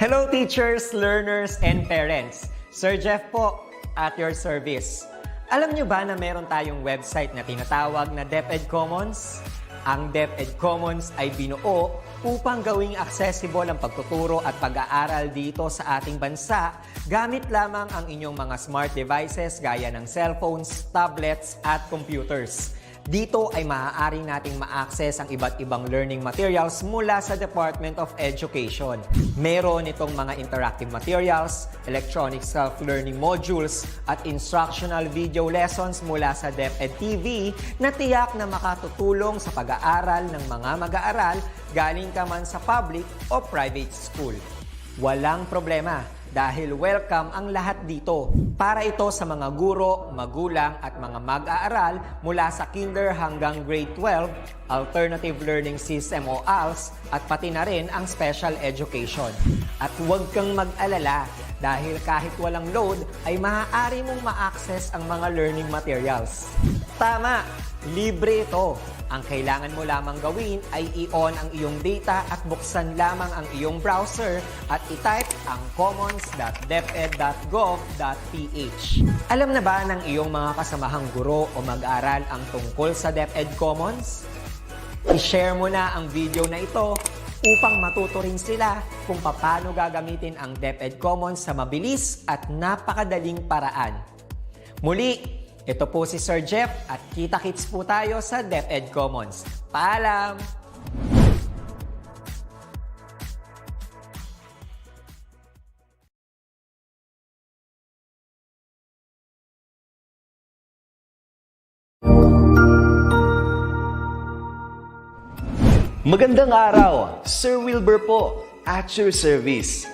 Hello teachers, learners, and parents. Sir Jeff po, at your service. Alam nyo ba na meron tayong website na tinatawag na DepEd Commons? Ang DepEd Commons ay binuo upang gawing accessible ang pagtuturo at pag-aaral dito sa ating bansa gamit lamang ang inyong mga smart devices gaya ng cellphones, tablets, at computers. Dito ay maaari nating ma-access ang iba't ibang learning materials mula sa Department of Education. Meron itong mga interactive materials, electronic self-learning modules, at instructional video lessons mula sa DepEd TV na tiyak na makatutulong sa pag-aaral ng mga mag-aaral galing ka man sa public o private school. Walang problema dahil welcome ang lahat dito. Para ito sa mga guro, magulang at mga mag-aaral mula sa kinder hanggang grade 12, alternative learning system o ALS, at pati na rin ang special education. At huwag kang mag-alala dahil kahit walang load ay maaari mong ma-access ang mga learning materials. Tama! Libre ito. Ang kailangan mo lamang gawin ay i-on ang iyong data at buksan lamang ang iyong browser at i-type ang commons.deped.gov.ph. Alam na ba ng iyong mga kasamahang guro o mag-aral ang tungkol sa DepEd Commons? I-share mo na ang video na ito upang matuto rin sila kung paano gagamitin ang DepEd Commons sa mabilis at napakadaling paraan. Muli, ito po si Sir Jeff at kita-kits po tayo sa DepEd Commons. Paalam! Magandang araw, Sir Wilbur po, at your service.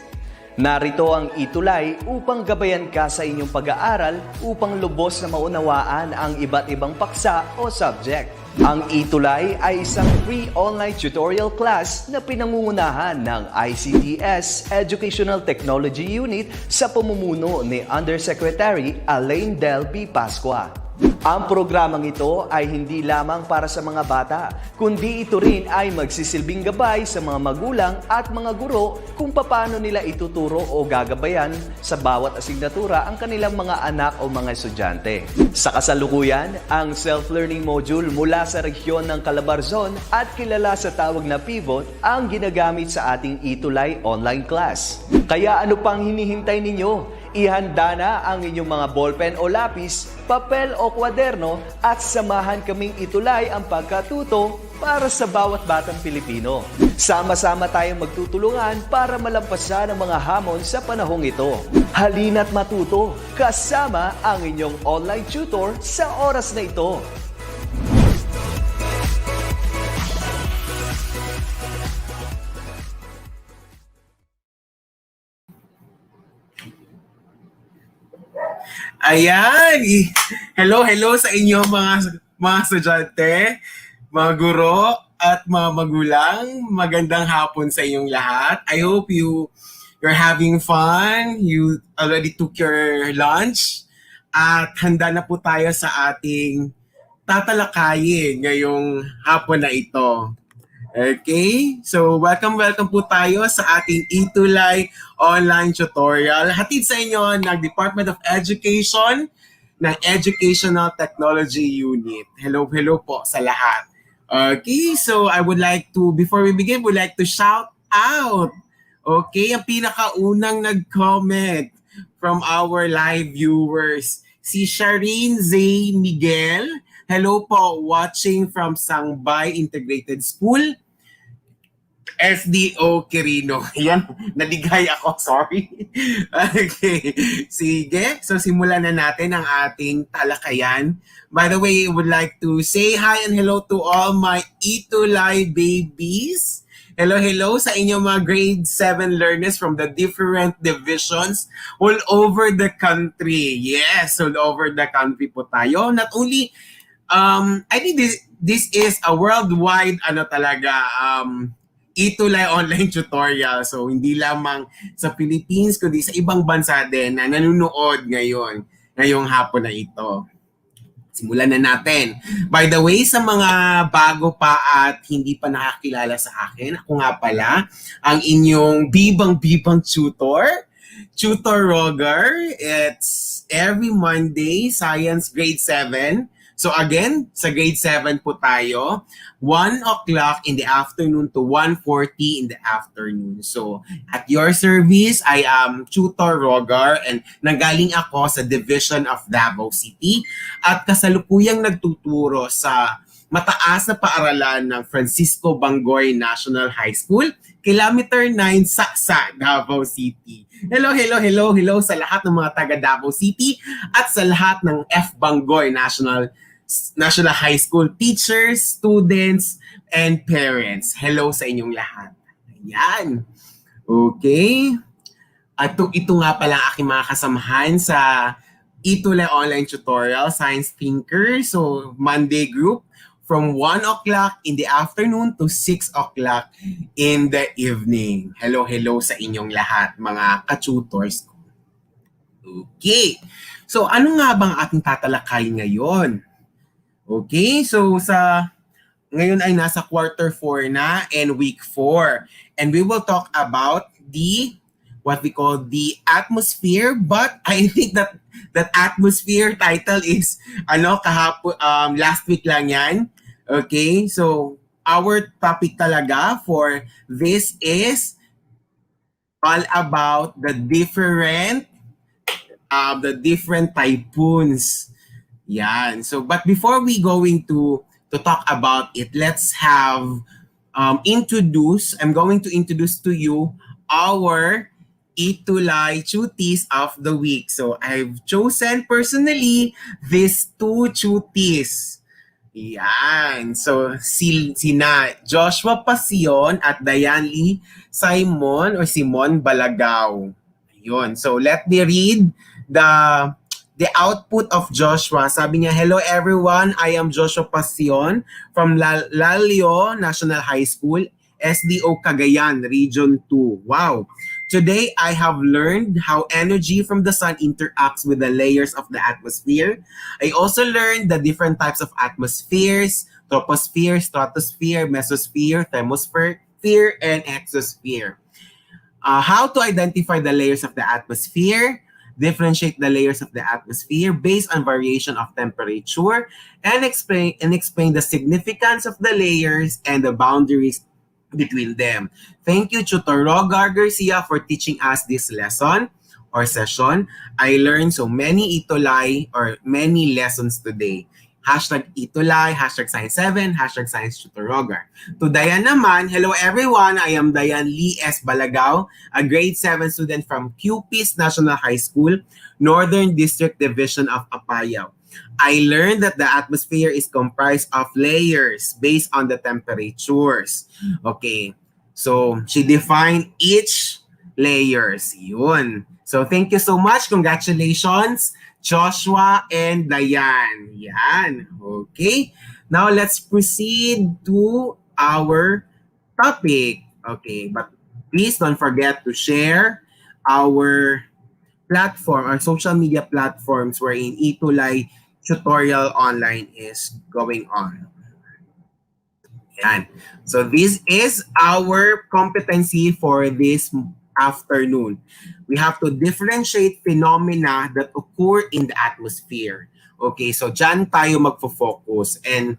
Narito ang ETUlay upang gabayan ka sa inyong pag-aaral upang lubos na maunawaan ang iba't ibang paksa o subject. Ang ETUlay ay isang free online tutorial class na pinangungunahan ng ITCZ Educational Technology Unit sa pamumuno ni Undersecretary Elaine Del B. Pascua. Ang programang ito ay hindi lamang para sa mga bata, kundi ito rin ay magsisilbing gabay sa mga magulang at mga guro kung paano nila ituturo o gagabayan sa bawat asignatura ang kanilang mga anak o mga estudyante. Sa kasalukuyan, ang self-learning module mula sa rehiyon ng Calabarzon at kilala sa tawag na pivot ang ginagamit sa ating ETUlay online class. Kaya ano pang hinihintay ninyo? Ihanda na ang inyong mga ballpen o lapis, papel o kwaderno at samahan kaming itulay ang pagkatuto para sa bawat batang Pilipino. Sama-sama tayong magtutulungan para malampasan ang mga hamon sa panahong ito. Halina't matuto kasama ang inyong online tutor sa oras na ito. Ayan! Hello sa inyo mga estudyante, mga guro, at mga magulang. Magandang hapon sa inyong lahat. I hope you're having fun. You already took your lunch. At handa na po tayo sa ating tatalakayin ngayong hapon na ito. Okay, so welcome po tayo sa ating ETUlay online tutorial. Hatid sa inyo ng Department of Education ng Educational Technology Unit. Hello po sa lahat. Okay, so I would like to, before we begin, would like to shout out. Okay, ang pinakaunang nag-comment from our live viewers, si Shireen Zay Miguel. Hello po, watching from Sangbay Integrated School. SDO Quirino. Yan, naligay ako, sorry. Okay, sige. So simulan na natin ang ating talakayan. By the way, I would like to say hi and hello to all my ETUlay babies. Hello sa inyong mga grade 7 learners from the different divisions all over the country. Yes, all over the country po tayo. Not only, I think this is a worldwide, ETUlay online tutorial. So, hindi lamang sa Philippines, kundi sa ibang bansa din na nanonood ngayong hapon na ito. Simulan na natin. By the way, sa mga bago pa at hindi pa nakakilala sa akin, ako nga pala ang inyong bibang-bibang Tutor Roger. It's every Monday, Science Grade 7. So again, sa grade 7 po tayo, 1 o'clock in the afternoon to 1:40 in the afternoon. So at your service, I am Tutor Roger and nanggaling ako sa Division of Davao City at kasalukuyang nagtuturo sa mataas na paaralan ng Francisco Bangoy National High School, Kilometer 9, Saksa, Davao City. Hello sa lahat ng mga taga Davao City at sa lahat ng F. Bangoy National High School teachers, students, and parents. Hello sa inyong lahat. Ayan. Okay. At ito nga pala ang aking mga kasamahan sa ETUlay online tutorial, Science Thinker. So, Monday group from 1 o'clock in the afternoon to 6 o'clock in the evening. Hello sa inyong lahat, mga ka-tutors ko. Okay. So, ano nga bang ating tatalakay ngayon? Okay, so ngayon ay nasa quarter 4 na and week 4. And we will talk about what we call the atmosphere, but I think that atmosphere title is kahapon last week lang yan. Okay, so our topic talaga for this is all about the different typhoons. Yan. So, but before we going to talk about it, let's have I'm going to introduce to you our ETUlay Chuties of the week. So, I've chosen personally these 2 chuties. Yan. So, sina Joshua Pasion at Diane Lee Simon Balagaw. Ayun. So, let me read the output of Joshua. Sabi niya, hello everyone, I am Joshua Pasion from Lalio National High School, SDO Cagayan, Region 2. Wow. Today, I have learned how energy from the sun interacts with the layers of the atmosphere. I also learned the different types of atmospheres, troposphere, stratosphere, mesosphere, thermosphere, and exosphere. How to identify the layers of the atmosphere, differentiate the layers of the atmosphere based on variation of temperature, and explain the significance of the layers and the boundaries between them. Thank you, Tutor Roger Garcia, for teaching us this lesson or session. I learned so many ETUlay or many lessons today. #ETUlay, #Science7, #Science Tutor Roger. To Diane naman, hello everyone, I am Diane Lee S. Balagaw, a grade 7 student from QP's National High School, Northern District Division of Apayao. I learned that the atmosphere is comprised of layers based on the temperatures. Okay, so she defined each layers. Yun. So thank you so much. Congratulations, Joshua and Diane. Yan. Okay. Now let's proceed to our topic. Okay. But please don't forget to share our platform, our social media platforms wherein ETUlay tutorial online is going on. Yan. So this is our competency for this afternoon. We have to differentiate phenomena that occur in the atmosphere. Okay, so dyan tayo magfo-focus. And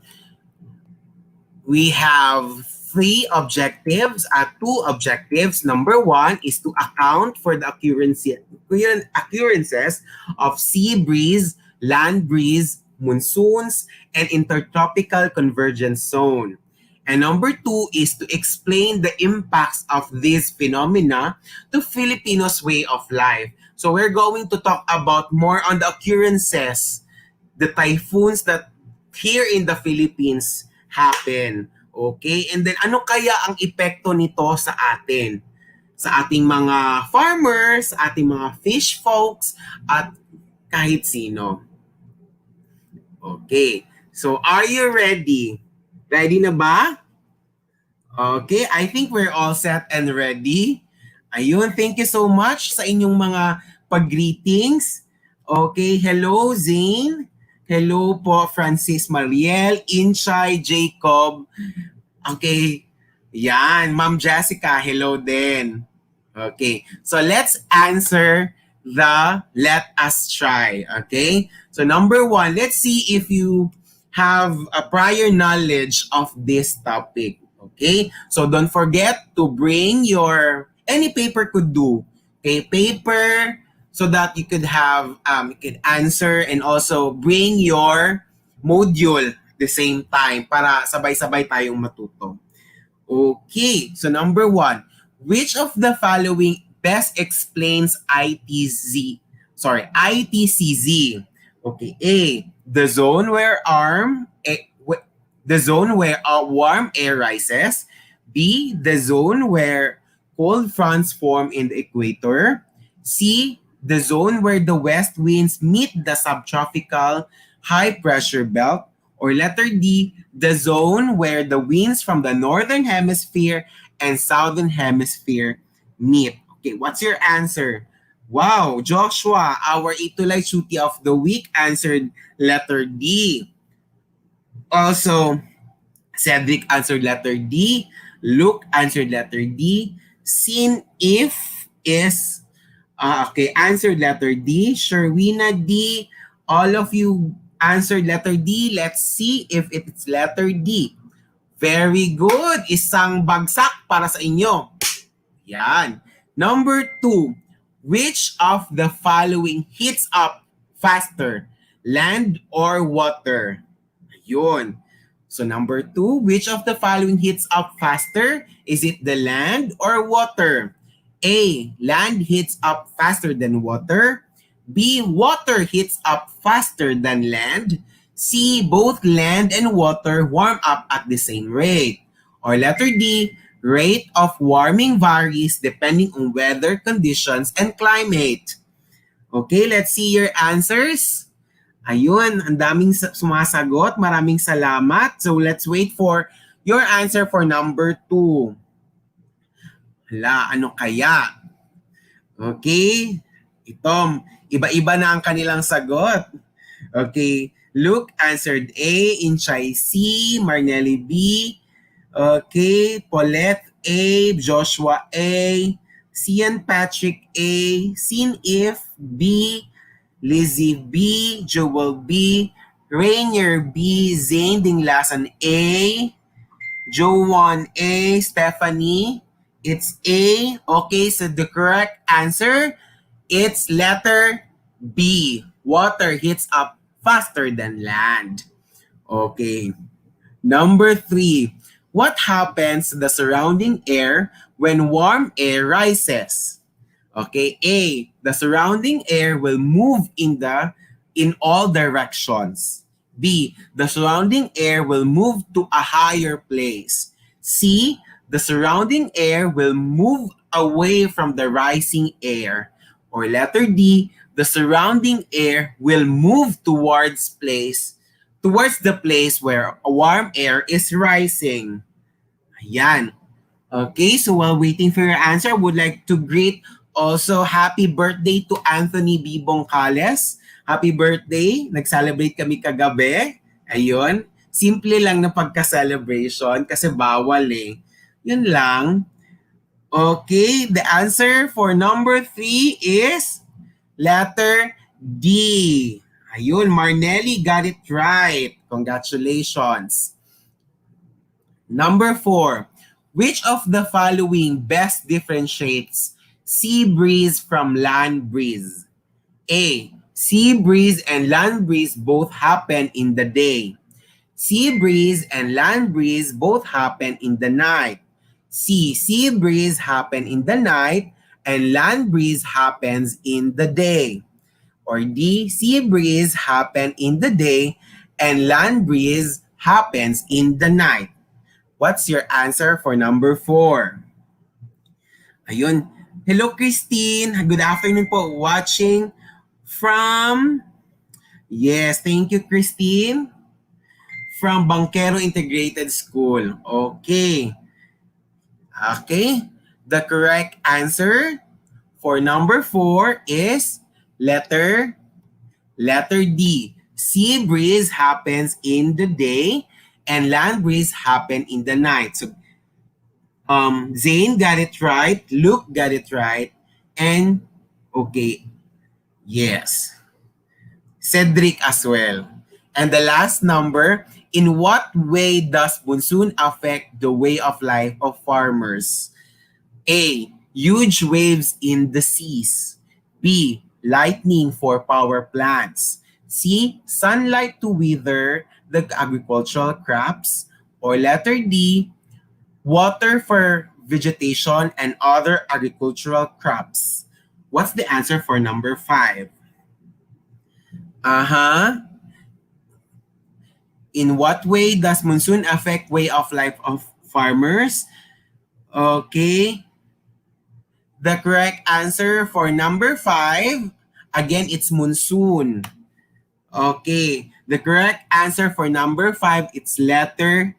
we have 3 objectives, 2 objectives. Number 1 is to account for the occurrences of sea breeze, land breeze, monsoons, and intertropical convergence zone. And number 2 is to explain the impacts of these phenomena to Filipinos' way of life. So we're going to talk about more on the occurrences, the typhoons that here in the Philippines happen. Okay? And then ano kaya ang epekto nito sa atin? Sa ating mga farmers, sa ating mga fish folks, at kahit sino. Okay. So are you ready? Ready na ba? Okay, I think we're all set and ready. Ayun, thank you so much sa inyong mga pag-greetings. Okay, hello Zane. Hello po, Francis Mariel, Inchay, Jacob. Okay. Yan. Ma'am Jessica, hello din. Okay. So let's answer the let us try. Okay. So number one, let's see if you have a prior knowledge of this topic. Okay. So don't forget to bring your, any paper could do. Okay. Paper so that you could have, you could answer and also bring your module the same time para sabay-sabay tayong matuto. Okay, so number one, which of the following best explains ITCZ? Okay, A, the zone where warm air rises. B, the zone where cold fronts form in the equator. C, the zone where the west winds meet the subtropical high pressure belt. Or letter D, the zone where the winds from the northern hemisphere and southern hemisphere meet. Okay, what's your answer? Wow, Joshua, our ETUlay Shooty of the week, answered letter D. Also, Cedric answered letter D. Luke answered letter D. Sin if is answered letter D. Sherwina D. All of you answered letter D. Let's see if it's letter D. Very good. Isang bagsak para sa inyo. Yan. Number 2. Which of the following heats up faster? Land or water? Yun. So number 2, which of the following heats up faster? Is it the land or water? A, land heats up faster than water. B, water heats up faster than land. C, both land and water warm up at the same rate. Or letter D, rate of warming varies depending on weather conditions and climate. Okay, let's see your answers. Ayun, ang daming sumasagot. Maraming salamat. So let's wait for your answer for number 2. Hala, ano kaya? Okay, ito, iba-iba na ang kanilang sagot. Okay, Luke answered A, Inchay C, Marnelli B. Okay, Paulette A, Joshua A, Cian Patrick A, Sin If B, Lizzie B, Joel B, Rainier B, Zane Dinglasan A, Joanne A, Stephanie, it's A. Okay, so the correct answer, it's letter B. Water heats up faster than land. Okay. Number 3, what happens to the surrounding air when warm air rises? Okay, A, the surrounding air will move in all directions. B, the surrounding air will move to a higher place. C, the surrounding air will move away from the rising air. Or letter D, the surrounding air will move towards the place where warm air is rising. Ayan. Okay, so while waiting for your answer, I would like to greet also happy birthday to Anthony B. Bongcales. Happy birthday. Nag-celebrate kami kagabi. Ayun. Simple lang na pagka-celebration kasi bawal eh. Yun lang. Okay, the answer for number 3 is letter D. Ayun, Marnelli got it right. Congratulations. Number 4, which of the following best differentiates sea breeze from land breeze? A, sea breeze and land breeze both happen in the day. Sea breeze and land breeze both happen in the night. C, sea breeze happen in the night and land breeze happens in the day. Or D, sea breeze happen in the day and land breeze happens in the night. What's your answer for number 4? Ayun. Hello, Christine. Good afternoon po. Watching from... Yes, thank you, Christine. From Banquero Integrated School. Okay. Okay. The correct answer for number 4 is letter D. sea breeze happens in the day and land breeze happen in the night. So Zane got it right, Luke got it right, and okay, yes, Cedric as well. And the last number, in what way does monsoon affect the way of life of farmers? A. Huge waves in the seas. B. Lightning for power plants. C. Sunlight to wither the agricultural crops. Or letter D. Water for vegetation and other agricultural crops. What's the answer for number 5? In what way does monsoon affect way of life of farmers? Okay. The correct answer for number 5, again, it's monsoon. Okay. The correct answer for number 5, it's letter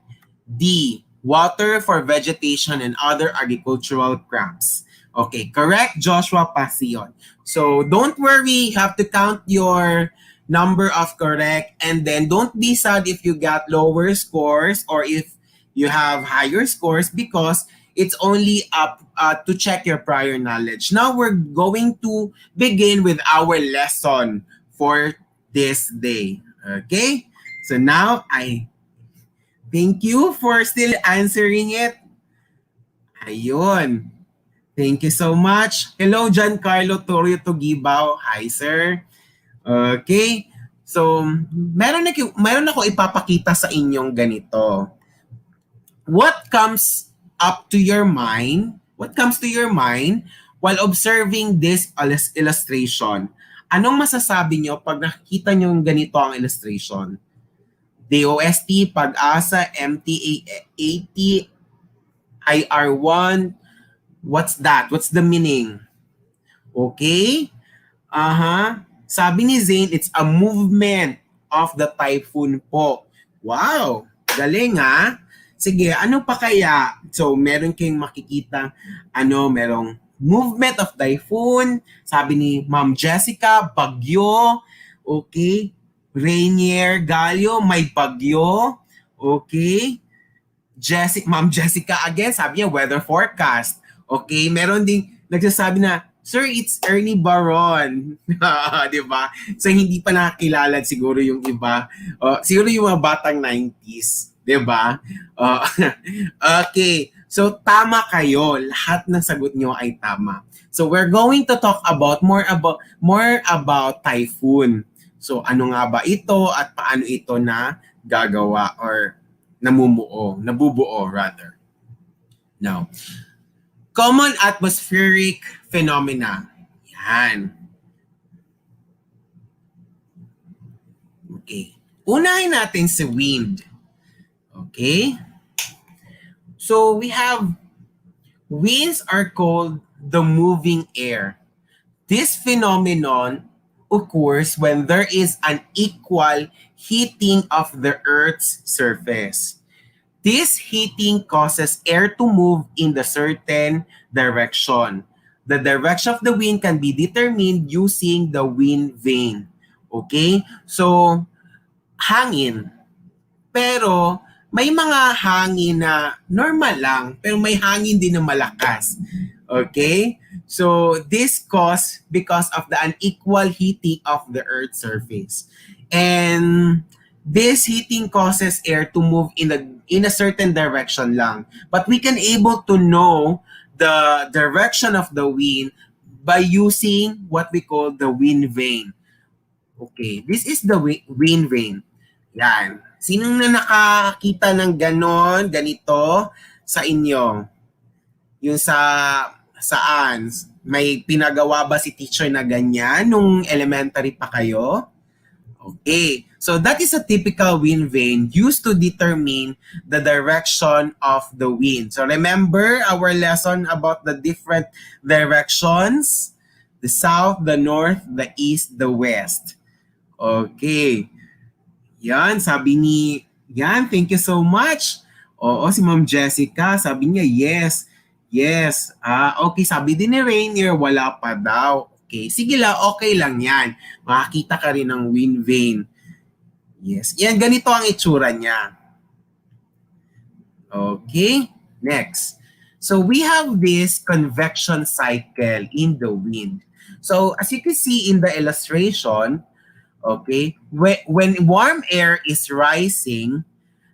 D. Water for vegetation and other agricultural crops. Okay, correct, Joshua Pasion. So don't worry, you have to count your number of correct, and then don't be sad if you got lower scores or if you have higher scores, because it's only up to check your prior knowledge. Now we're going to begin with our lesson for this day. Okay? So now I thank you for still answering it. Ayun. Thank you so much. Hello, Giancarlo Torrio Tugibao. Hi, sir. Okay. So, meron ako ipapakita sa inyong ganito. What comes up to your mind? What comes to your mind while observing this illustration? Anong masasabi nyo pag nakikita nyo ganito ang illustration? DOST, Pag-asa, MTA, AT, IR1. What's that? What's the meaning? Okay? Sabi ni Zane, it's a movement of the typhoon po. Wow! Galing ha? Sige, ano pa kaya? So, meron kayong makikita, merong movement of typhoon. Sabi ni Ma'am Jessica, bagyo. Okay? Rainier, Galio, may bagyo. Okay? Ma'am Jessica again, sabi niya, weather forecast. Okay? Meron ding nagsasabi na, Sir, it's Ernie Baron. Diba? So, hindi pa nakakilala siguro yung iba. Siguro yung mga batang 90s. Diba? Okay. So, tama kayo. Lahat ng sagot nyo ay tama. So, we're going to talk about more about typhoon. So, ano nga ba ito at paano ito na gagawa or nabubuo rather. Now, common atmospheric phenomena. Yan. Okay. Unahin natin si wind. Okay? So, we have winds are called the moving air. This phenomenon occurs when there is an equal heating of the Earth's surface. This heating causes air to move in the certain direction. The direction of the wind can be determined using the wind vane. Okay? So, hangin. Pero, may mga hangin na normal lang, pero may hangin din na malakas. Okay? So, this caused because of the unequal heating of the Earth's surface. And this heating causes air to move in a certain direction lang. But we can able to know the direction of the wind by using what we call the wind vane. Okay, this is the wind vane. Yan. Sinong na nakakita ng ganito sa inyo? Yung saan? May pinagawa ba si teacher na ganyan nung elementary pa kayo? Okay. So that is a typical wind vane used to determine the direction of the wind. So remember our lesson about the different directions? The south, the north, the east, the west. Okay. Yan, sabi ni, thank you so much. Oo, si Ma'am Jessica, sabi niya, yes. Okay, sabi din ni Rainier, wala pa daw. Okay, sige lang, okay lang yan. Makakita ka rin ng wind vane. Yes. Yan, ganito ang itsura niya. Okay, next. So we have this convection cycle in the wind. So as you can see in the illustration, okay, when warm air is rising,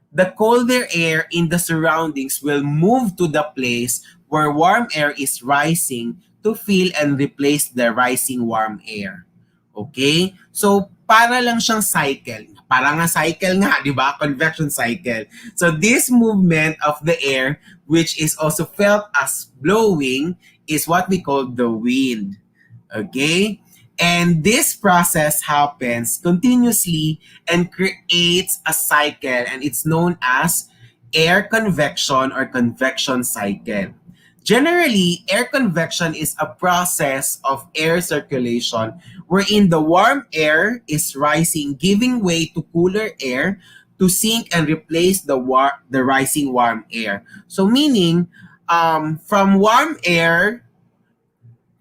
the colder air in the surroundings will move to the place where warm air is rising to fill and replace the rising warm air. Okay? So, para lang siyang cycle. Para nga cycle nga, di ba? Convection cycle. So, this movement of the air, which is also felt as blowing, is what we call the wind. Okay? And this process happens continuously and creates a cycle, and it's known as air convection or convection cycle. Generally, air convection is a process of air circulation wherein the warm air is rising, giving way to cooler air to sink and replace the rising warm air. So meaning, from warm air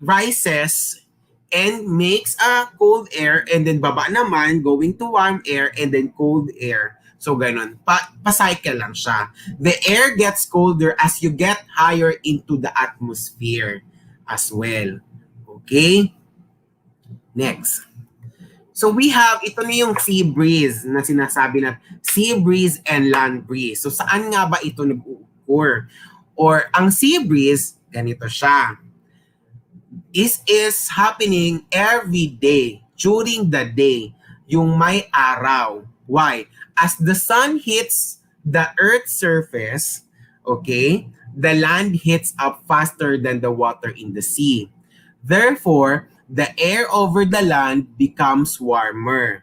rises and makes a cold air, and then baba naman going to warm air and then cold air. So ganun, pa-cycle lang siya. The air gets colder as you get higher into the atmosphere as well. Okay? Next. So we have, ito na yung sea breeze na sinasabi na sea breeze and land breeze. So saan nga ba ito nag-occur? Or ang sea breeze, ganito siya. This is happening every day, during the day, yung may araw. Why? As the sun hits the earth's surface, okay, the land heats up faster than the water in the sea. Therefore, the air over the land becomes warmer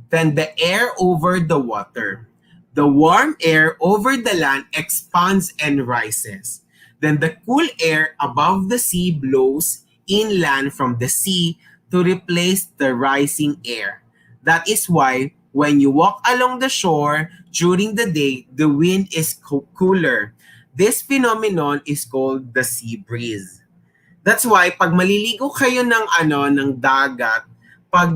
than the air over the water. The warm air over the land expands and rises. Then the cool air above the sea blows inland from the sea to replace the rising air. That is why when you walk along the shore during the day, the wind is cooler. This phenomenon is called the sea breeze. That's why pag maliligo kayo ng dagat, pag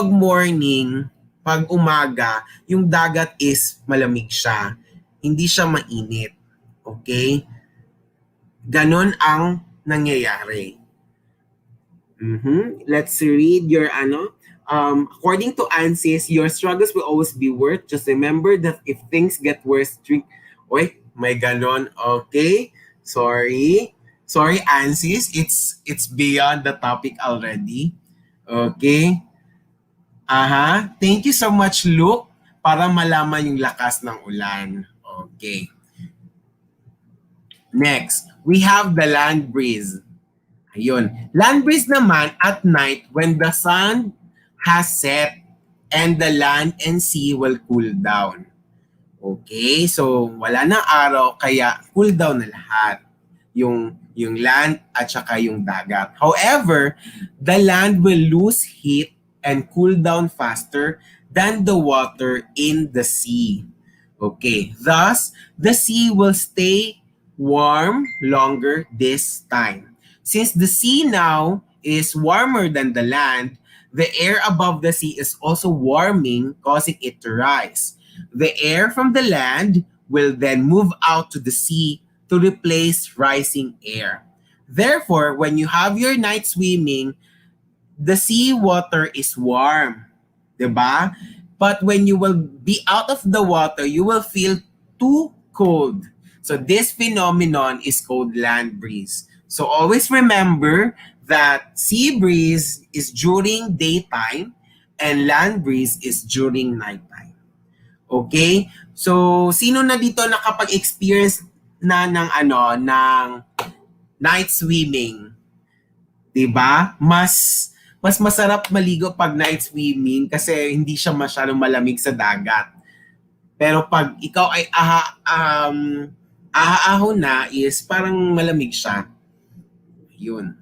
morning, pag umaga, yung dagat is malamig siya. Hindi siya mainit. Okay? Ganon ang nangyayari. Let's read your according to ANSYS, your struggles will always be worth. Just remember that if things get worse, Oy, may ganon. Okay? Sorry, ANSYS. It's beyond the topic already. Okay? Thank you so much, Luke, para malaman yung lakas ng ulan. Okay. Next, we have the land breeze. Ayun. Land breeze naman at night when the sun has set and the land and sea will cool down. Okay, so wala na araw kaya cool down na lahat. Yung land at saka yung dagat. However, the land will lose heat and cool down faster than the water in the sea. Okay, thus the sea will stay warm longer this time. Since the sea now is warmer than the land, the air above the sea is also warming, causing it to rise. The air from the land will then move out to the sea to replace rising air. Therefore, when you have your night swimming, the sea water is warm, diba? But when you will be out of the water, you will feel too cold. So this phenomenon is called land breeze. So always remember that sea breeze is during daytime and land breeze is during nighttime. Okay? So sino na dito nakapag-experience na ng night swimming? 'Di ba? Mas masarap maligo pag night swimming kasi hindi siya masyadong malamig sa dagat. Pero pag ikaw ay ahon na is parang malamig siya. Yun.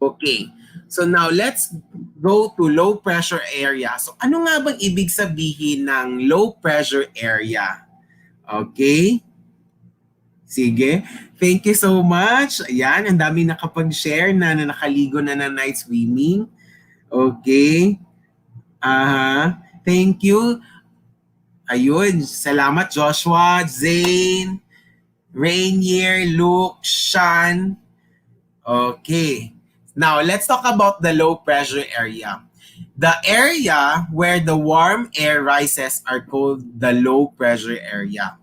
Okay. So now let's go to low pressure area. So ano nga bang ibig sabihin ng low pressure area? Okay? Sige. Thank you so much. Ayan, ang dami nakapag-share na nakaligo na ng night swimming. Okay. Thank you. Ayun, salamat Joshua, Zane, Rainier, Luke, Sean. Okay. Now, let's talk about the low pressure area. The area where the warm air rises are called the low pressure area.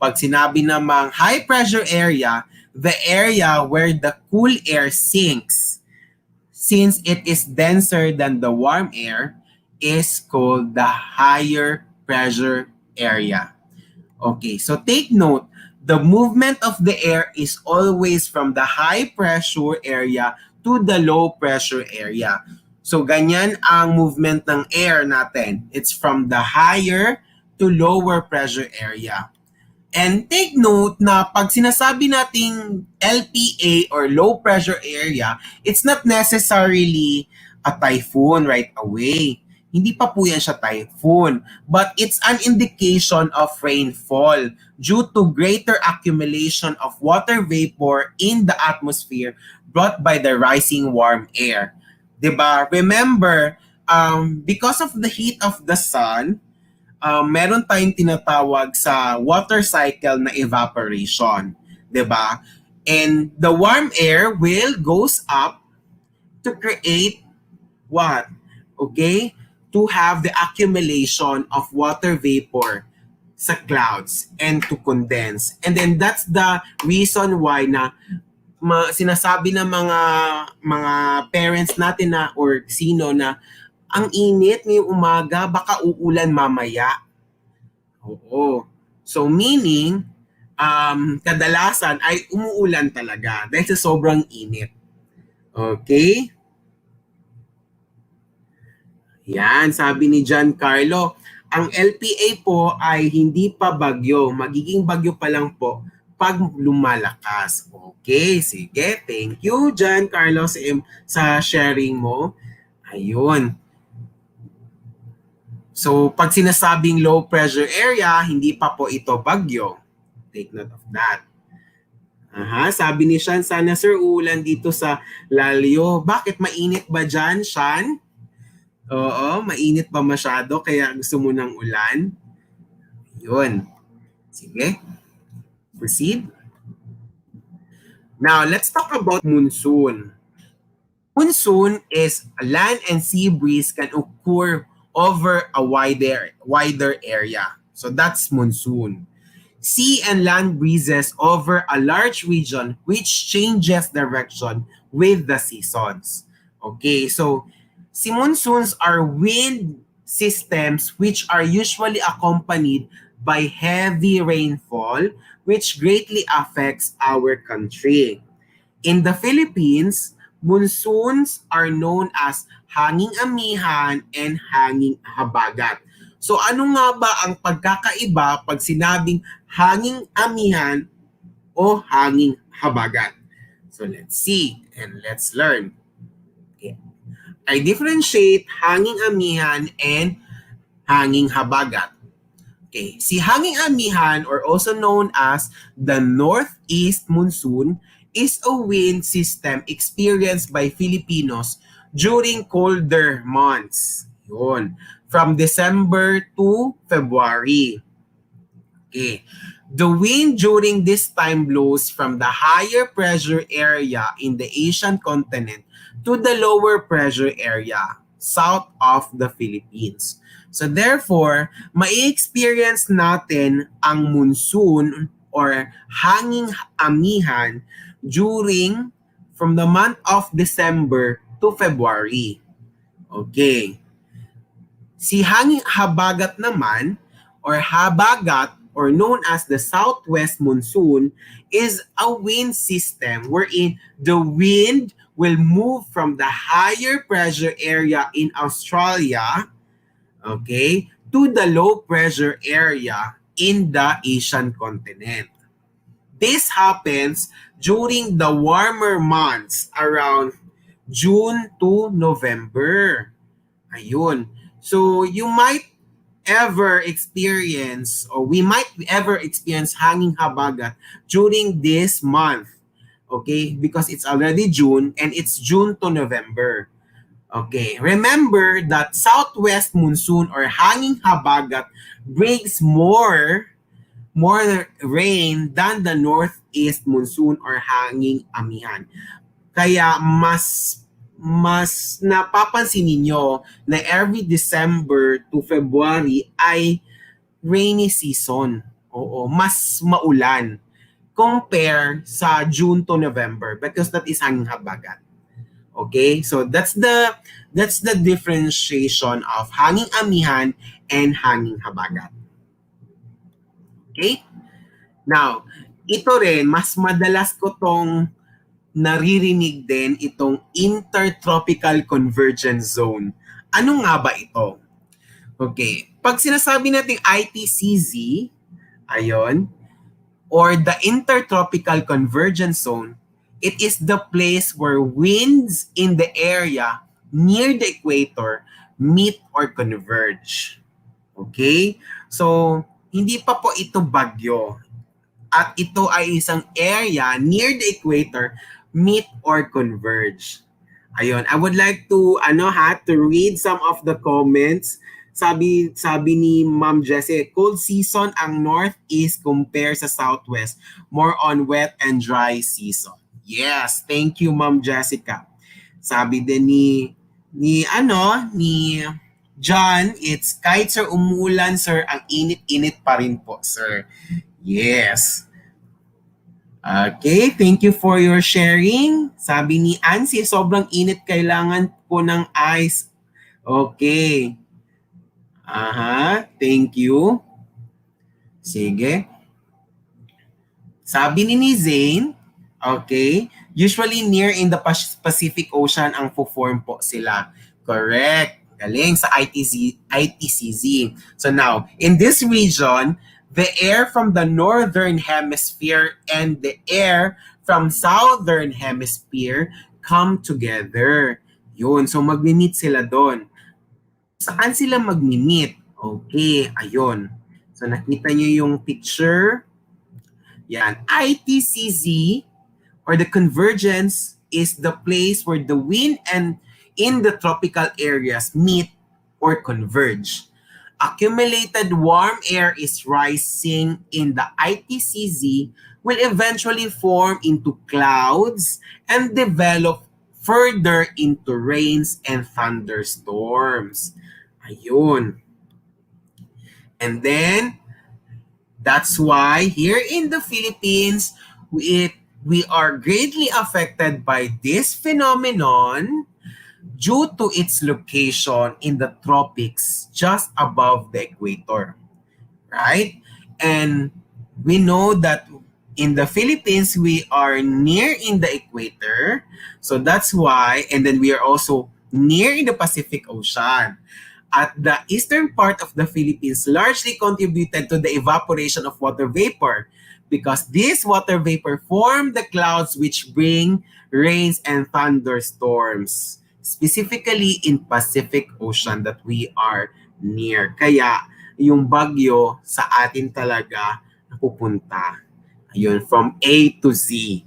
Pag sinabi namang high pressure area, the area where the cool air sinks, since it is denser than the warm air, is called the higher pressure area. Okay, so take note, the movement of the air is always from the high pressure area to the low pressure area. So ganyan ang movement ng air natin. It's from the higher to lower pressure area. And take note na pag sinasabi nating LPA or low pressure area, it's not necessarily a typhoon right away. Hindi pa po yan siya typhoon. But it's an indication of rainfall due to greater accumulation of water vapor in the atmosphere brought by the rising warm air. Diba? Remember, because of the heat of the sun, meron tayong tinatawag sa water cycle na evaporation, 'di ba? And the warm air will goes up to create what? Okay? To have the accumulation of water vapor sa clouds and to condense. And then that's the reason why na sinasabi ng mga parents natin na or sino na ang init ngayong umaga, baka uulan mamaya. Oo. So meaning, kadalasan ay umuulan talaga dahil sa sobrang init. Okay? Yan, sabi ni Giancarlo, ang LPA po ay hindi pa bagyo. Magiging bagyo pa lang po pag lumalakas. Okay, sige. Thank you, Giancarlo, sa sharing mo. Ayun. So, pag sinasabing low pressure area, hindi pa po ito bagyo. Take note of that. Sabi ni Sean, sana sir, uulan dito sa Lalio. Bakit mainit ba dyan, Sean? Oo, mainit ba masyado kaya gusto mo ng ulan? Yun. Sige. Proceed. Now, let's talk about monsoon. Monsoon is a land and sea breeze can occur over a wider area. So that's monsoon. Sea and land breezes over a large region which changes direction with the seasons. Okay, so si monsoons are wind systems which are usually accompanied by heavy rainfall which greatly affects our country. In the Philippines, monsoons are known as hanging amihan and hanging habagat. So ano nga ba ang pagkakaiba pag sinabing hanging amihan o hanging habagat? So let's see and let's learn. Okay. I differentiate hanging amihan and hanging habagat. Okay, si hanging amihan or also known as the northeast monsoon is a wind system experienced by Filipinos during colder months. Yun. From December to February. Okay. The wind during this time blows from the higher pressure area in the Asian continent to the lower pressure area south of the Philippines. So therefore, mai-experience natin ang monsoon or hanging amihan during from the month of December to February. Okay. Si hanging habagat naman or habagat or known as the southwest monsoon is a wind system wherein the wind will move from the higher pressure area in Australia, okay, to the low pressure area in the Asian continent. This happens during the warmer months around June to November. Ayun. So you might ever experience or we might ever experience hanging habagat during this month. Okay? Because it's already June and it's June to November. Okay, remember that southwest monsoon or hanging habagat brings more rain than the northeast monsoon or hanging amihan. Kaya mas napapansin ninyo na every December to February ay rainy season. Oo, mas maulan compare sa June to November because that is hanging habagat. Okay? So that's the differentiation of hanging amihan and hanging habagat. Okay? Now, ito rin, mas madalas ko tong naririnig din itong intertropical convergence zone. Ano nga ba ito? Okay. Pag sinasabi natin ITCZ, ayon, or the intertropical convergence zone, it is the place where winds in the area near the equator meet or converge. Okay? So, hindi pa po ito bagyo. At ito ay isang area near the equator meet or converge. Ayun, I would like to to read some of the comments. Sabi ni Ma'am Jessie, cold season ang northeast compare sa southwest. More on wet and dry season. Yes, thank you Ma'am Jessica. Sabi din ni John, it's kahit sir umulan sir, ang init-init pa rin po sir. Yes. Okay, thank you for your sharing. Sabi ni Ansi, sobrang init, kailangan po ng ice. Okay. Thank you. Sige. Sabi ni Zane, okay, usually near in the Pacific Ocean ang form po sila. Correct. Galing sa ITCZ. So now, in this region, the air from the northern hemisphere and the air from southern hemisphere come together. Yun, so magmi-meet sila doon. Saan sila magmi-meet? Okay, ayun. So nakita nyo yung picture. Yan, ITCZ or the convergence is the place where the wind and in the tropical areas meet or converge. Accumulated warm air is rising in the ITCZ will eventually form into clouds and develop further into rains and thunderstorms. Ayun. And then, that's why here in the Philippines, we are greatly affected by this phenomenon due to its location in the tropics just above the equator, right? And we know that in the Philippines, we are near in the equator. So that's why, and then we are also near in the Pacific Ocean. At the eastern part of the Philippines largely contributed to the evaporation of water vapor because this water vapor form the clouds which bring rains and thunderstorms, specifically in Pacific Ocean that we are near. Kaya yung bagyo sa atin talaga napupunta. Ayun, from A to Z.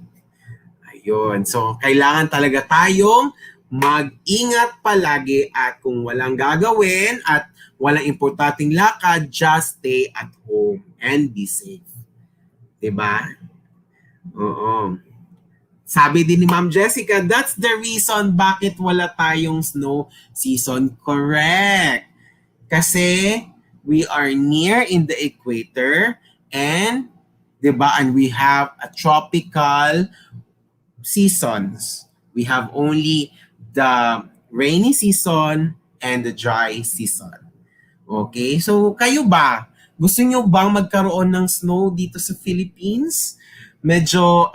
Ayun, so kailangan talaga tayong mag-ingat palagi at kung walang gagawin at walang importanteng lakad, just stay at home and be safe. Diba? Oo. Sabi din ni Ma'am Jessica, that's the reason bakit wala tayong snow season. Correct. Kasi we are near in the equator and, diba, and we have a tropical seasons. We have only the rainy season and the dry season. Okay? So, kayo ba? Gusto nyo bang magkaroon ng snow dito sa Philippines? Medyo,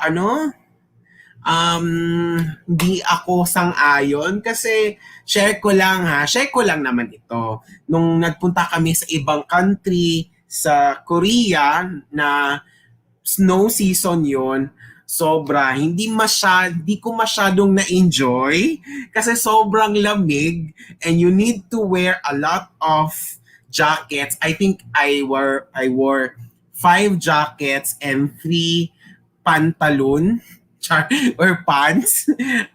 hindi ako sang-ayon kasi share ko lang naman ito. Nung nagpunta kami sa ibang country, sa Korea, na snow season yon, sobra, hindi ko masyadong na-enjoy kasi sobrang lamig and you need to wear a lot of jackets. I think I wore 5 jackets and 3 pantalon or pants.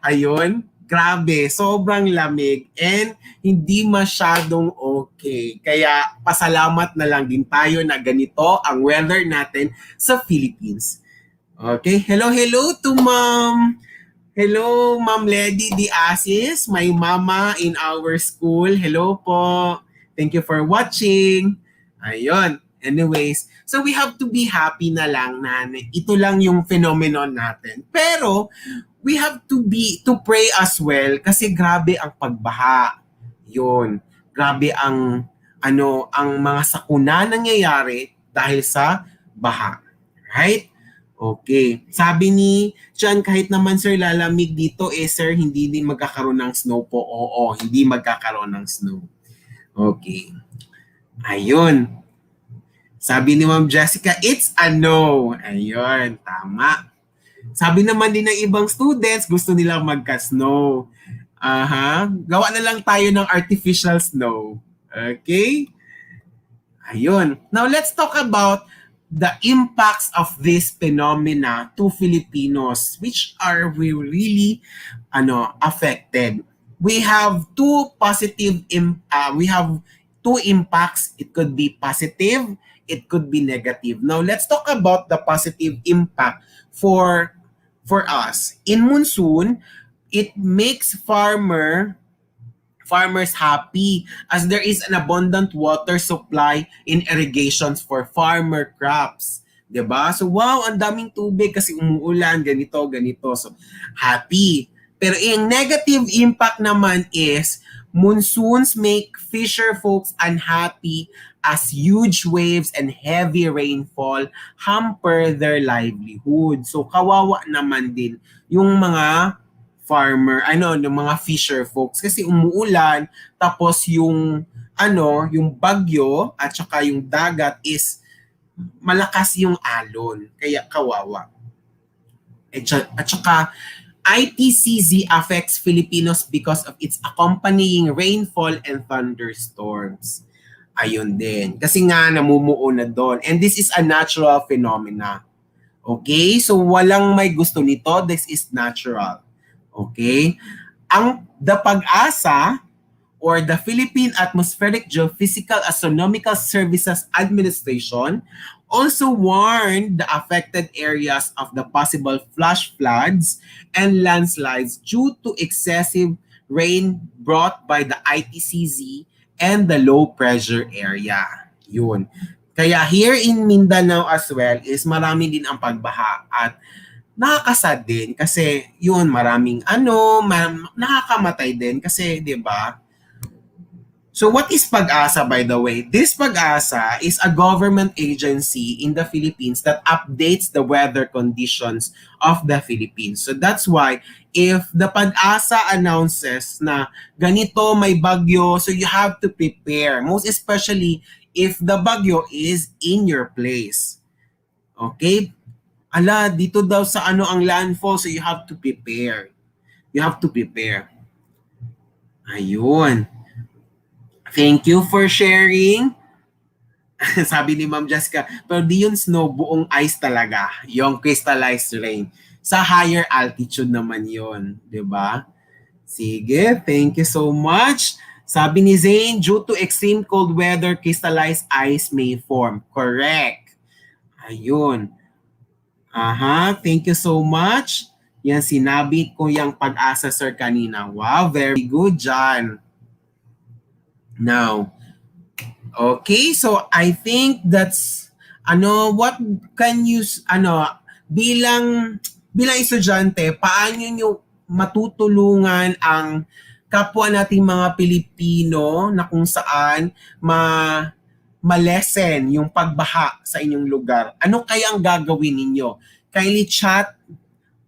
Ayun. Grabe, sobrang lamig and hindi masyadong okay. Kaya pasalamat na lang din tayo na ganito ang weather natin sa Philippines. Okay, hello to Ma'am. Hello, Ma'am Lady Diasis, my mama in our school. Hello po. Thank you for watching. Ayun. Anyways, so we have to be happy na lang na ito lang yung phenomenon natin. Pero we have to pray as well kasi grabe ang pagbaha. Yun. Grabe ang ang mga sakuna nangyayari dahil sa baha. Right? Okay. Sabi ni John, kahit naman sir lalamig dito, sir, hindi din magkakaroon ng snow po. Oo, hindi magkakaroon ng snow. Okay. Ayun. Sabi ni Ma'am Jessica, it's a no. Ayun, tama. Sabi naman din ng ibang students, gusto nilang magka-snow. Gawa na lang tayo ng artificial snow. Okay? Ayun. Now, let's talk about the impacts of this phenomena to Filipinos, which are we really affected. We have two impacts. It could be positive, it could be negative. Now, let's talk about the positive impact for us. In monsoon, it makes farmers happy as there is an abundant water supply in irrigations for farmer crops. Diba? So, wow, ang daming tubig kasi umuulan, ganito. So, happy. Pero yung negative impact naman is monsoons make fisher folks unhappy as huge waves and heavy rainfall hamper their livelihood. So kawawa naman din yung mga farmer, yung mga fisher folks kasi umuulan tapos yung bagyo at saka yung dagat is malakas yung alon. Kaya kawawa. At saka ITCZ affects Filipinos because of its accompanying rainfall and thunderstorms. Ayun din. Kasi nga namumuo na doon. And this is a natural phenomena. Okay? So walang may gusto nito. This is natural. Okay? The Pag-asa or the Philippine Atmospheric Geophysical Astronomical Services Administration also warned the affected areas of the possible flash floods and landslides due to excessive rain brought by the ITCZ and the low pressure area. Yun. Kaya here in Mindanao as well is marami din ang pagbaha at nakakasad din kasi yun maraming nakakamatay din kasi 'di ba? So what is Pag-asa, by the way? This Pag-asa is a government agency in the Philippines that updates the weather conditions of the Philippines. So that's why if the Pag-asa announces na ganito may bagyo, so you have to prepare. Most especially if the bagyo is in your place. Okay? Dito daw sa ang landfall, so you have to prepare. You have to prepare. Ayun. Thank you for sharing. Sabi ni Ma'am Jessica, pero di yun snow, buong ice talaga. Yung crystallized rain. Sa higher altitude naman yun. Diba? Sige, thank you so much. Sabi ni Zane, due to extreme cold weather, crystallized ice may form. Correct. Ayun. Thank you so much. Yan, sinabi ko yung Pag-asa, sir, kanina. Wow, very good, John. Now, okay, so I think that's what can you bilang estudyante, paano niyo matutulungan ang kapwa nating mga Pilipino na kung saan ma-lessen yung pagbaha sa inyong lugar? Ano kaya ang gagawin ninyo? Kindly chat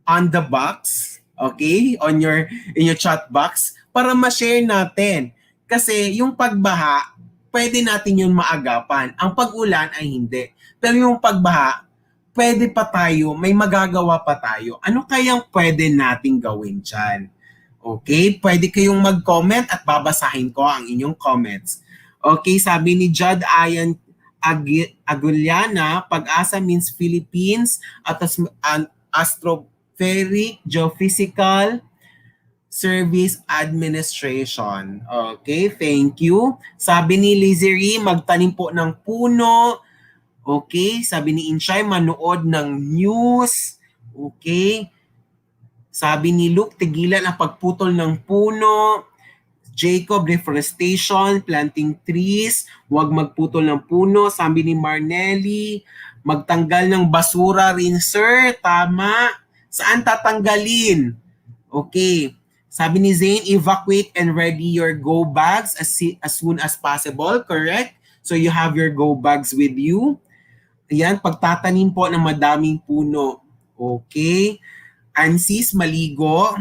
on the box, okay? In your chat box para ma-share natin. Kasi yung pagbaha, pwede natin yun maagapan. Ang pag-ulan ay hindi. Pero yung pagbaha, pwede pa tayo, may magagawa pa tayo. Ano kayang pwede nating gawin dyan? Okay? Pwede kayong mag-comment at babasahin ko ang inyong comments. Okay, sabi ni Judd Ayan Aguliana, Pag-asa means Philippines at Atmospheric Geophysical Service Administration. Okay, thank you. Sabi ni Lizery, magtanim po ng puno. Okay, sabi ni Inchay, manood ng news. Okay. Sabi ni Luke, tigilan ang pagputol ng puno. Jacob, deforestation, planting trees, huwag magputol ng puno. Sabi ni Marnelli, magtanggal ng basura rin, sir. Tama. Saan tatanggalin? Okay. Sabi ni Zane, evacuate and ready your go bags as soon as possible. Correct? So you have your go bags with you. Ayan, pagtatanim po ng madaming puno. Okay. Ansis, maligo.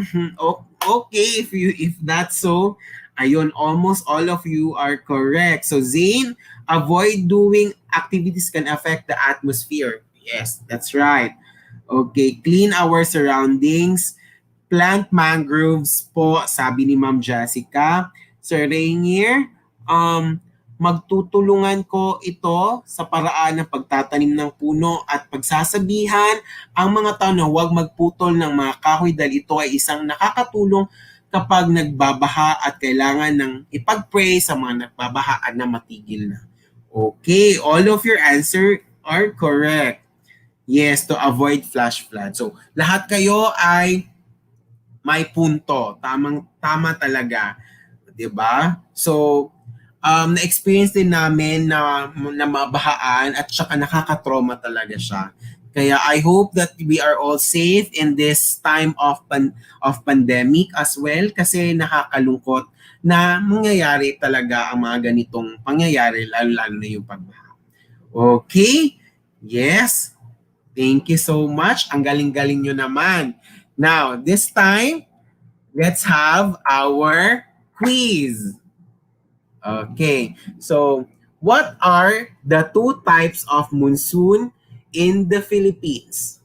Okay, if that's so. Ayun, almost all of you are correct. So Zane, avoid doing activities can affect the atmosphere. Yes, that's right. Okay, clean our surroundings. Plant mangroves po, sabi ni Ma'am Jessica. Sir Rainier, magtutulungan ko ito sa paraan ng pagtatanim ng puno at pagsasabihan ang mga tao na huwag magputol ng mga kahoy dahil ito ay isang nakakatulong kapag nagbabaha at kailangan ng ipag-pray sa mga nagbabahaan na matigil na. Okay, all of your answer are correct. Yes, to avoid flash flood. So, lahat kayo ay may punto. Tama talaga. 'Di ba? So, na-experience din namin na mabahaan at saka nakaka-trauma talaga siya. Kaya I hope that we are all safe in this time of pandemic as well kasi nakakalungkot na mangyayari talaga ang mga ganitong pangyayari lalo na yung pagbaha. Okay? Yes. Thank you so much. Ang galing-galing nyo naman. Now, this time, let's have our quiz. Okay. So, what are the two types of monsoon in the Philippines?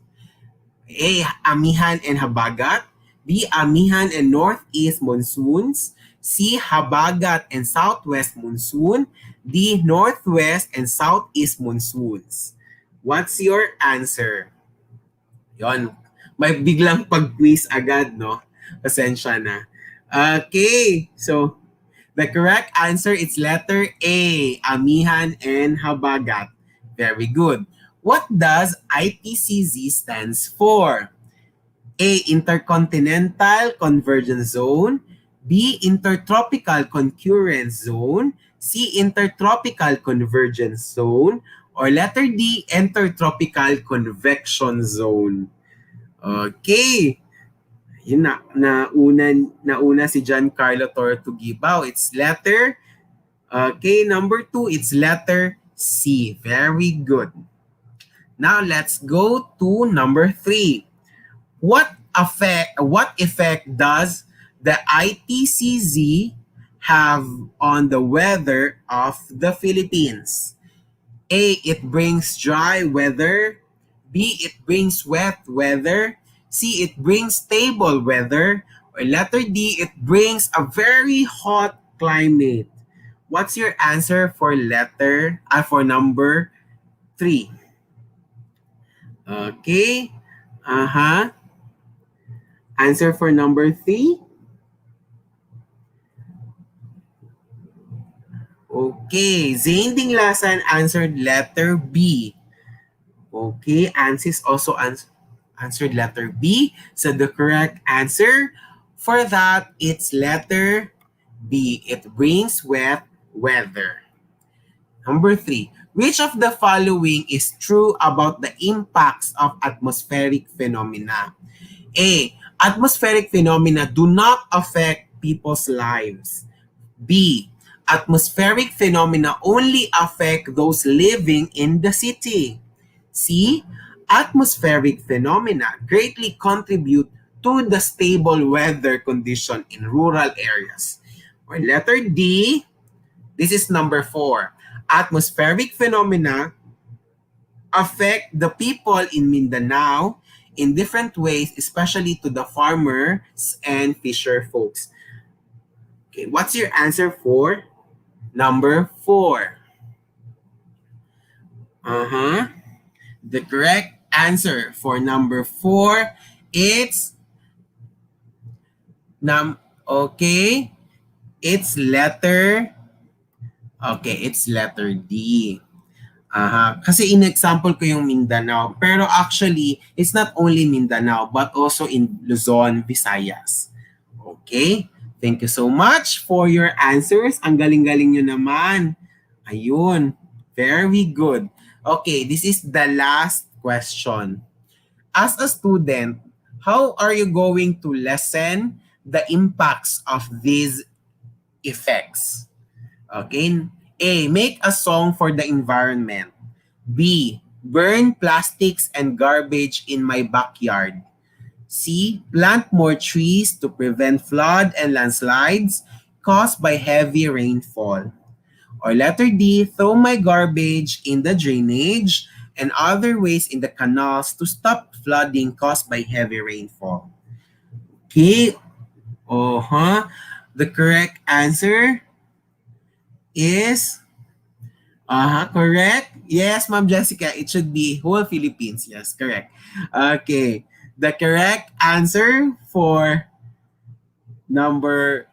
A. Amihan and Habagat. B. Amihan and Northeast monsoons. C. Habagat and Southwest monsoon. D. Northwest and Southeast monsoons. What's your answer? Yon. May biglang pag-quiz agad, no? Pasensya na. Okay. So, the correct answer is letter A. Amihan and Habagat. Very good. What does ITCZ stands for? A. Intercontinental Convergence Zone. B. Intertropical Concurrence Zone. C. Intertropical Convergence Zone. Or letter D. Intertropical Convection Zone. Okay. Yun nauna si Giancarlo Tortuguibao. It's letter. Okay, number 2, it's letter C. Very good. Now let's go to number 3. What effect does the ITCZ have on the weather of the Philippines? A. It brings dry weather. B. It brings wet weather. C. It brings stable weather. Or letter D. It brings a very hot climate. What's your answer for number 3? Okay. Answer for number 3. Okay. Zane Dinglasan answered letter B. Okay. Ansis also answered letter B. So the correct answer for that, it's letter B. It brings wet weather. Number 3. Which of the following is true about the impacts of atmospheric phenomena? A. Atmospheric phenomena do not affect people's lives. B. Atmospheric phenomena only affect those living in the city. C. Atmospheric phenomena greatly contribute to the stable weather condition in rural areas. Or letter D, this is number 4. Atmospheric phenomena affect the people in Mindanao in different ways, especially to the farmers and fisher folks. Okay, what's your answer for number 4? The correct answer for number 4 is Okay. It's letter D. Kasi in-example ko yung Mindanao. Pero actually, it's not only Mindanao, but also in Luzon, Visayas. Okay? Thank you so much for your answers. Ang galing-galing nyo naman. Ayun. Very good. Okay, this is the last question. As a student, how are you going to lessen the impacts of these effects? Okay? A. Make a song for the environment. B. Burn plastics and garbage in my backyard. C. Plant more trees to prevent flood and landslides caused by heavy rainfall. Or letter D. Throw my garbage in the drainage and other waste in the canals to stop flooding caused by heavy rainfall. Okay. The correct answer is correct. Yes, Ma'am Jessica, it should be whole Philippines. Yes, correct. Okay. The correct answer for number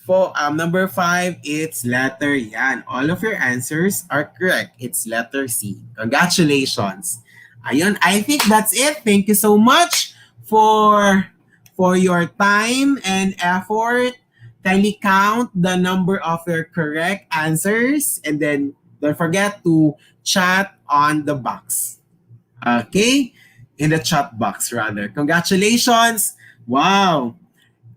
5, it's letter yan. All of your answers are correct. It's letter C. Congratulations. Ayun, I think that's it. Thank you so much for your time and effort. Kindly count the number of your correct answers and then don't forget to chat on the box. Okay? In the chat box rather. Congratulations! Wow!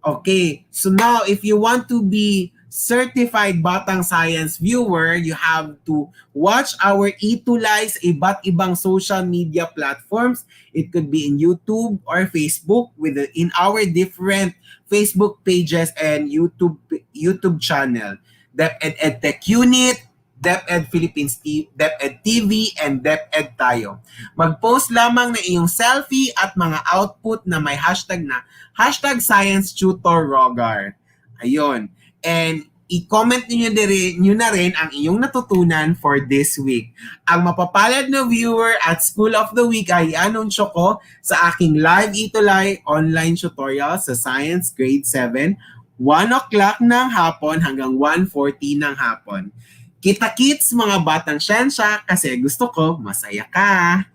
Okay, so now if you want to be certified Batang Science viewer, you have to watch our ETUlay's iba't ibang social media platforms. It could be in YouTube or Facebook in our different Facebook pages and YouTube channel. DepEd Edtech Unit, DepEd Philippines, DepEd TV, and DepEd Tayo. Mag-post lamang na iyong selfie at mga output na may hashtag na #ScienceTutorRogar. Ayun. And i-comment nyo na rin ang iyong natutunan for this week. Ang mapapalad na viewer at School of the Week ay anunsyo ko sa aking live ETUlay online tutorial sa Science Grade 7, 1 o'clock ng hapon hanggang 1:40 ng hapon. Kita-kits mga batang siyensya kasi gusto ko masaya ka.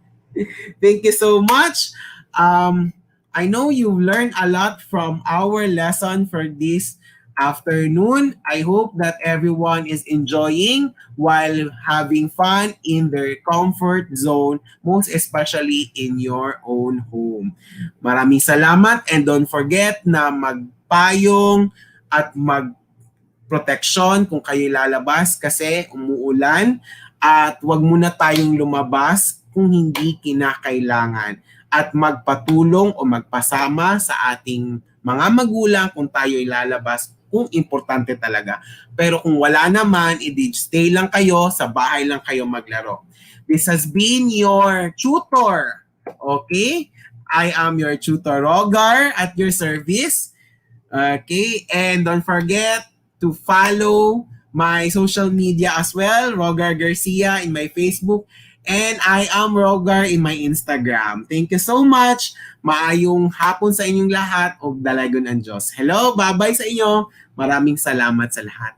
Thank you so much. I know you've learned a lot from our lesson for this afternoon. I hope that everyone is enjoying while having fun in their comfort zone, most especially in your own home. Maraming salamat and don't forget na magpayong at magproteksyon kung kayo lalabas kasi umuulan at wag muna tayong lumabas kung hindi kinakailangan at magpatulong o magpasama sa ating mga magulang kung tayo'y lalabas kung importante talaga. Pero kung wala naman, stay lang kayo, sa bahay lang kayo maglaro. This has been your tutor. Okay? I am your tutor, Rogar, at your service. Okay? And don't forget to follow my social media as well, Rogar Garcia in my Facebook. And I am Rogar in my Instagram. Thank you so much. Maayong hapon sa inyong lahat o dalagon ang Diyos. Hello, bye-bye sa inyo. Maraming salamat sa lahat.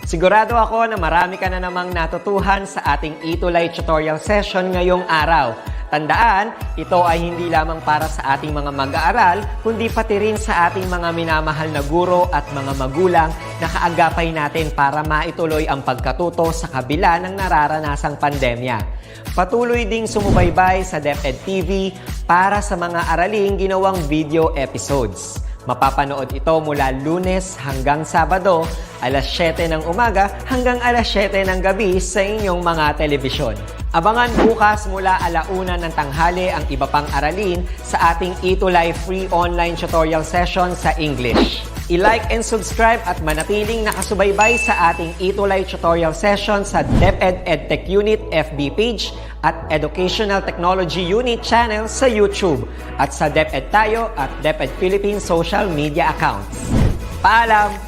Sigurado ako na marami ka na namang natutuhan sa ating ETUlay tutorial session ngayong araw. Tandaan, ito ay hindi lamang para sa ating mga mag-aaral, kundi pati rin sa ating mga minamahal na guro at mga magulang na kaagapay natin para maituloy ang pagkatuto sa kabila ng nararanasang pandemya. Patuloy ding sumubaybay sa DepEd TV para sa mga araling ginawang video episodes. Mapapanood ito mula Lunes hanggang Sabado, alas 7 ng umaga hanggang alas 7 ng gabi sa inyong mga telebisyon. Abangan bukas mula 1:00 ng tanghali ang iba pang aralin sa ating ETUlay free online tutorial session sa English. I-like and subscribe at manatiling nakasubaybay sa ating ETUlay tutorial session sa DepEd Edtech Unit FB page at Educational Technology Unit channel sa YouTube at sa DepEd Tayo at DepEd Philippines social media accounts. Paalam!